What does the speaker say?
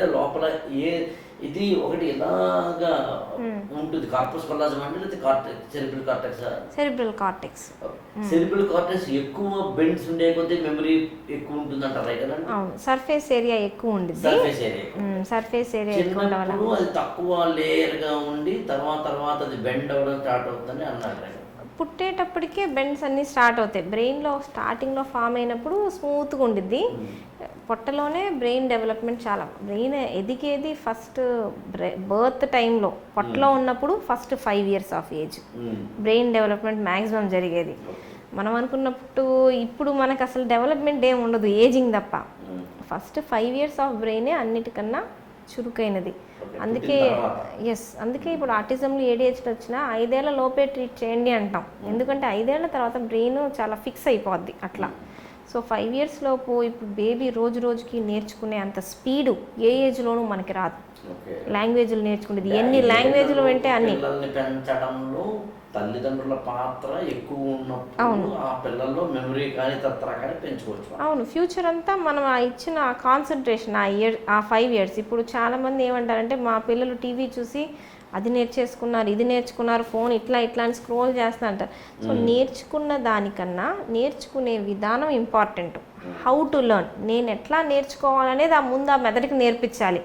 అంటే లోపల ఇది ఒకటి ఇలాగా ఉంటుంది, కార్పస్ కల్లాజం అంటే లేకపోతే cortex, cerebral cortex. Cerebral cortex. Cerebral cortex ఎక్కువ బెండ్స్ ఉండే కొద్దీ మెమరీ ఎక్కువ ఉంటుంది అంటారు కదండి. అవును, సర్ఫేస్ ఏరియా ఎక్కువ ఉంటుంది. సర్ఫేస్ ఏరియా చిన్నప్పుడు అది తక్కువ లేయర్ గా ఉండి తర్వాత అది బెండ్ అవ్వడం స్టార్ట్ అవుతుందని అన్నారు. పుట్టేటప్పటికే బెండ్స్ అన్నీ స్టార్ట్ అవుతాయి. బ్రెయిన్లో స్టార్టింగ్లో ఫామ్ అయినప్పుడు స్మూత్గా ఉండిద్ది. పొట్టలోనే బ్రెయిన్ డెవలప్మెంట్ చాలా, బ్రెయిన్ ఎదిగేది ఫస్ట్ బర్త్ టైంలో, పొట్టలో ఉన్నప్పుడు first 5 years of age brain development maximum జరిగేది. మనం అనుకున్నప్పుడు ఇప్పుడు మనకు అసలు డెవలప్మెంట్ ఏమి ఉండదు, ఏజింగ్ తప్ప. ఫస్ట్ 5 years ఆఫ్ బ్రెయినే అన్నిటికన్నా చురుకైనది. అందుకే ఇప్పుడు ఆటిజంలో ADHD వచ్చినా 5 ఏళ్ల లోపే ట్రీట్ చేయండి అంటాం. ఎందుకంటే 5 ఏళ్ల తర్వాత బ్రెయిన్ చాలా ఫిక్స్ అయిపోద్ది అట్లా. సో 5 years లోపు ఇప్పుడు బేబీ రోజు రోజుకి నేర్చుకునే అంత స్పీడు ఏ ఏజ్లోనూ మనకి రాదు. లాంగ్వేజ్లు నేర్చుకునేది ఎన్ని లాంగ్వేజ్లు వింటే అన్ని. పెంచడంలో తల్లిదండ్రుల పాత్ర ఎక్కువ ఉన్నప్పుడు ఆ పిల్లల్లో మెమరీ కానీ తత్ర కానీ పెంచుకోవచ్చు. అవును, ఫ్యూచర్ అంతా మనం ఇచ్చిన కాన్సన్ట్రేషన్ ఆ 5 years. ఇప్పుడు చాలామంది ఏమంటారంటే మా పిల్లలు టీవీ చూసి అది నేర్చేసుకున్నారు, ఇది నేర్చుకున్నారు, ఫోన్ ఇట్లా అని స్క్రోల్ చేస్తా అంటారు. సో నేర్చుకున్న దానికన్నా నేర్చుకునే విధానం ఇంపార్టెంట్. హౌ టు లెర్న్, నేను ఎట్లా నేర్చుకోవాలనేది ముందు ఆ మెదడుకి నేర్పించాలి.